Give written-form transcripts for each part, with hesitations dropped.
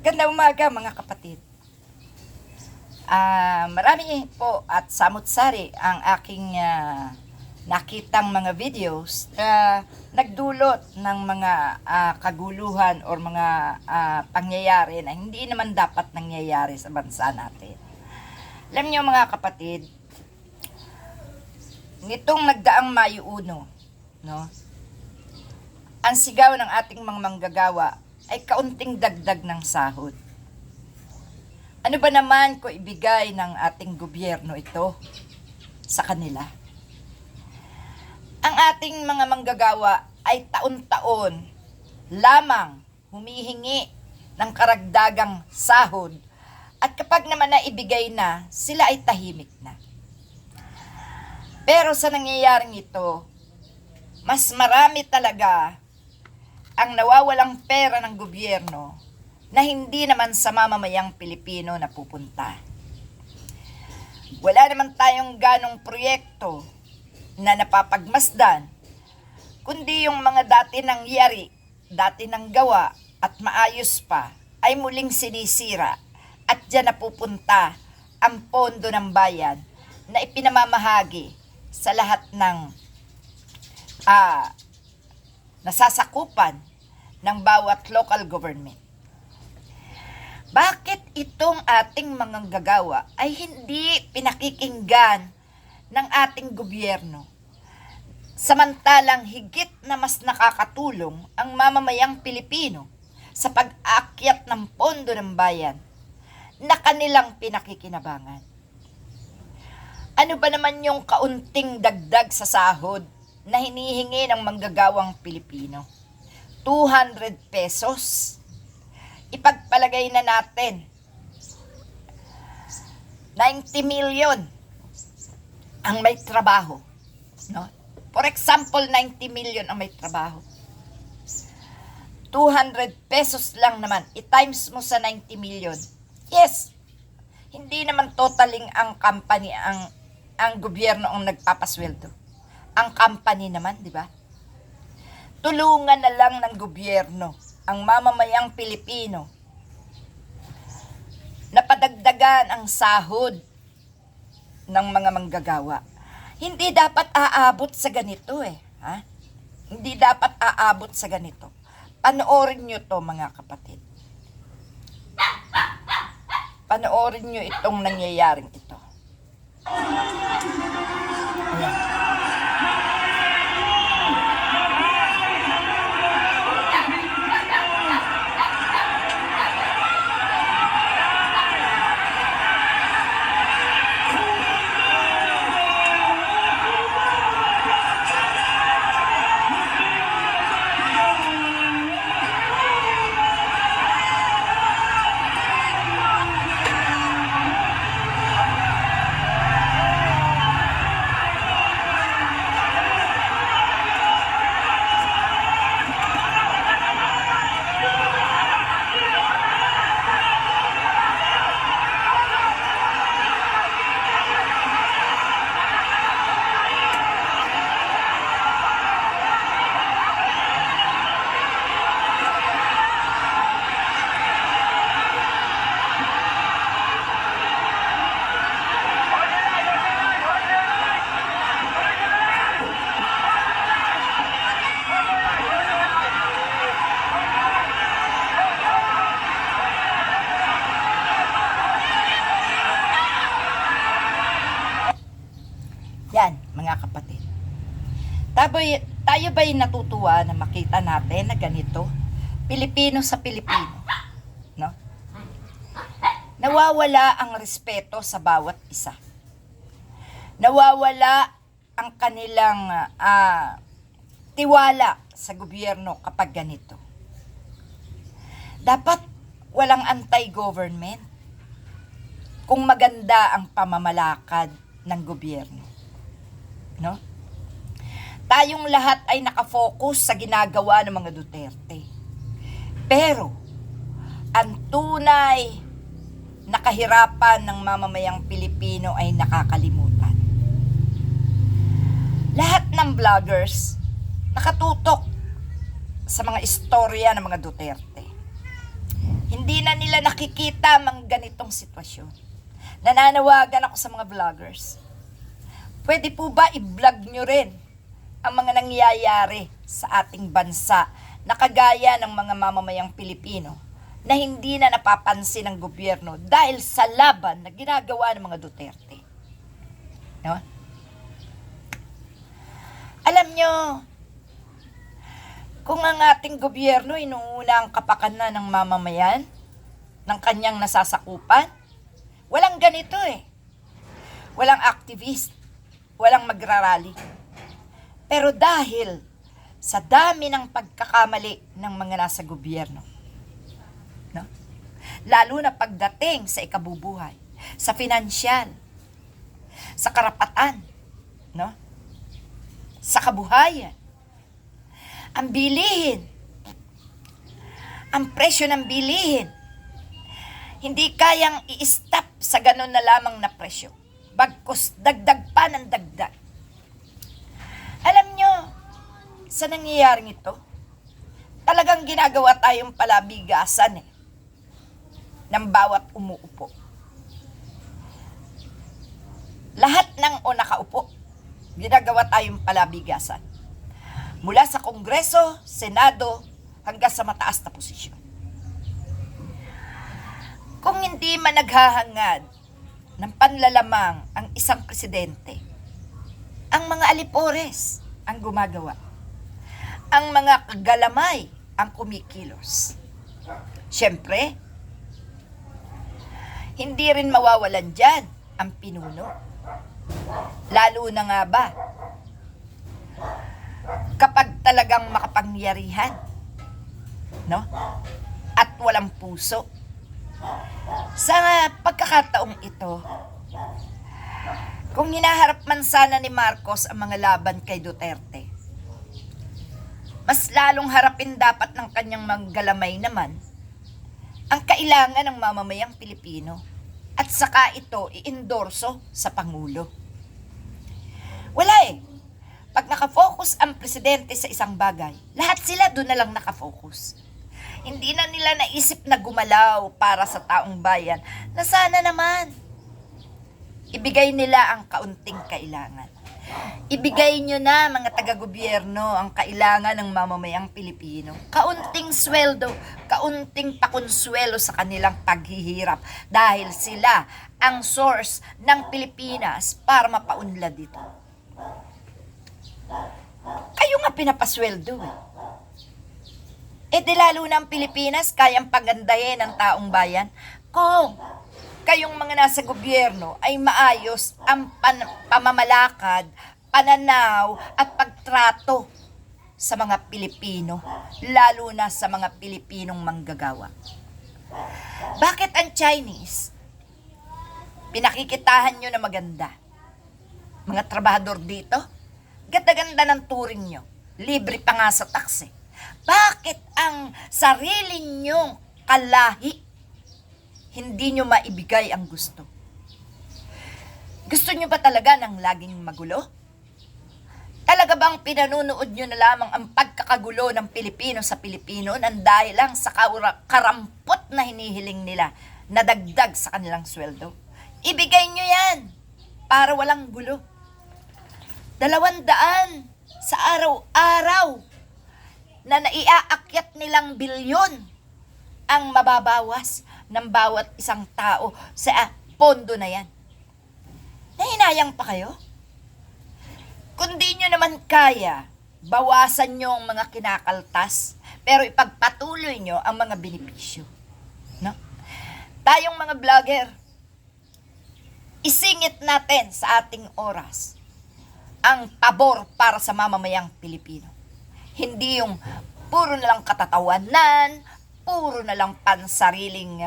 Magandang umaga mga kapatid. Marami po at samut-sari ang aking nakitang mga videos na nagdulot ng mga kaguluhan o mga pangyayari na hindi naman dapat nangyayari sa bansa natin. Alam niyo mga kapatid, nitong nagdaang Mayo 1, no? Ang sigaw ng ating mga manggagawa ay kaunting dagdag ng sahod. Ano ba naman kung ibigay ng ating gobyerno ito sa kanila? Ang ating mga manggagawa ay taon-taon lamang humihingi ng karagdagang sahod at kapag naman naibigay na, sila ay tahimik na. Pero sa nangyayaring ito, mas marami talaga ang nawawalang pera ng gobyerno na hindi naman sa mamamayang Pilipino napupunta. Wala naman tayong ganong proyekto na napapagmasdan, kundi yung mga dati nangyari, dati nang gawa at maayos pa ay muling sinisira at dyan napupunta ang pondo ng bayan na ipinamamahagi sa lahat ng nasasakupan ng bawat local government. Bakit itong ating mga gagawa ay hindi pinakikinggan ng ating gobyerno? Samantalang higit na mas nakakatulong ang mamamayang Pilipino sa pag-aakyat ng pondo ng bayan na kanilang pinakikinabangan. Ano ba naman yung kaunting dagdag sa sahod na hinihingi ng manggagawang Pilipino? 200 pesos. Ipagpalagay na natin 90 million ang may trabaho, no? For example, 90 million ang may trabaho. 200 pesos lang naman, i-times mo sa 90 million. Yes, hindi naman totaling ang company, ang gobyerno ang nagpapasweldo. Ang company naman, di ba? Tulungan na lang ng gobyerno ang mamamayang Pilipino na padagdagan ang sahod ng mga manggagawa. Hindi dapat aabot sa ganito ha? Hindi dapat aabot sa ganito. Panoorin nyo to mga kapatid. Panoorin nyo itong nangyayaring ito. Ayan. Yan, mga kapatid. Tayo ba'y natutuwa na makita natin na ganito? Pilipino sa Pilipino, no? Nawawala ang respeto sa bawat isa. Nawawala ang kanilang tiwala sa gobyerno kapag ganito. Dapat walang anti-government kung maganda ang pamamalakad ng gobyerno. No? Tayong lahat ay nakafocus sa ginagawa ng mga Duterte. Pero, ang tunay na kahirapan ng mamamayang Pilipino ay nakakalimutan. Lahat ng vloggers nakatutok sa mga istorya ng mga Duterte. Hindi Hindi na nila nakikita ang ganitong sitwasyon. Nananawagan ako sa mga vloggers. Pwede po ba i-vlog nyo rin ang mga nangyayari sa ating bansa na kagaya ng mga mamamayang Pilipino na hindi na napapansin ng gobyerno dahil sa laban na ginagawa ng mga Duterte. No? Alam nyo, kung ang ating gobyerno inuuna ang kapakanan ng mamamayan, ng kanyang nasasakupan, walang ganito eh. Walang activist, walang magrarally. Pero dahil sa dami ng pagkakamali ng mga nasa gobyerno, no? Lalo na pagdating sa ikabubuhay, sa pinansyal, sa karapatan, no? Sa kabuhayan, ang bilihin, ang presyo ng bilihin, hindi kayang i-stop sa ganun na lamang na presyo. Bagkus dagdag pa ng dagdag. Alam nyo, sa nangyayaring ito, talagang ginagawa tayong palabigasan ng bawat umuupo. Lahat ng o nakaupo, ginagawa tayong palabigasan. Mula sa Kongreso, Senado, hanggang sa mataas na posisyon. Kung hindi man naghahangad ng panlalamang ang isang presidente, ang mga alipores ang gumagawa. Ang mga kagalamay ang kumikilos. Siyempre, hindi rin mawawalan dyan ang pinuno. Lalo na nga ba, kapag talagang makapangyarihan, no? At walang puso. Sa pagkakataong ito, kung hinaharap man sana ni Marcos ang mga laban kay Duterte, mas lalong harapin dapat ng kanyang manggalamay naman ang kailangan ng mamamayang Pilipino at saka ito i-endorso sa Pangulo. Wala eh. Pag nakafocus ang presidente sa isang bagay, lahat sila doon na lang nakafocus. Hindi na nila naisip na gumalaw para sa taong bayan na sana naman ibigay nila ang kaunting kailangan. Ibigay nyo na mga taga-gobyerno ang kailangan ng mamamayang Pilipino. Kaunting sweldo, kaunting pakonsuelo sa kanilang paghihirap dahil sila ang source ng Pilipinas para mapaunlad dito. Kayo nga pinapasweldo eh. E di lalo na ang Pilipinas kayang pagandahin ng taong bayan kung kayong mga nasa gobyerno ay maayos ang pamamalakad, pananaw at pagtrato sa mga Pilipino, lalo na sa mga Pilipinong manggagawa. Bakit ang Chinese pinakikitahan nyo na maganda? Mga trabahador dito, ganda-ganda ng turing nyo, libre pa nga sa taxi. Bakit ang sarili nyong kalahi hindi nyo maibigay ang gusto? Gusto nyo ba talaga ng laging magulo? Talaga bang pinanunood nyo na lamang ang pagkakagulo ng Pilipino sa Pilipino nang dahil lang sa karampot na hinihiling nila na dagdag sa kanilang sweldo? Ibigay nyo yan para walang gulo. 200 sa araw-araw na naiaakyat nilang bilyon ang mababawas ng bawat isang tao sa pondo na yan. Nahinayang pa kayo? Kung di nyo naman kaya, bawasan nyo ang mga kinakaltas, pero ipagpatuloy nyo ang mga benepisyo. No? Tayong mga vlogger, isingit natin sa ating oras ang pabor para sa mamamayang Pilipino. Hindi yung puro na lang katatawanan, puro na lang pansariling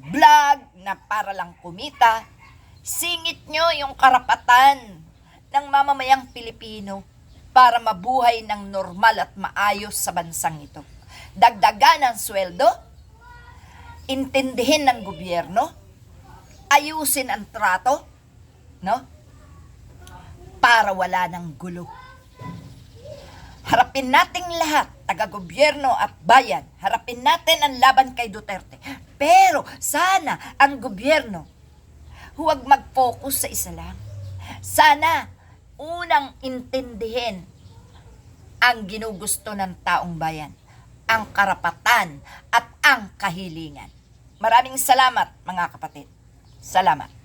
vlog na para lang kumita. Singit nyo yung karapatan ng mamamayang Pilipino para mabuhay ng normal at maayos sa bansang ito. Dagdagan ang sweldo, intindihin ng gobyerno, ayusin ang trato, no? Para wala ng gulo. Harapin nating lahat, taga-gobyerno at bayan. Harapin natin ang laban kay Duterte. Pero sana ang gobyerno huwag mag-focus sa isa lang. Sana unang intindihin ang ginugusto ng taong bayan, ang karapatan at ang kahilingan. Maraming salamat mga kapatid. Salamat.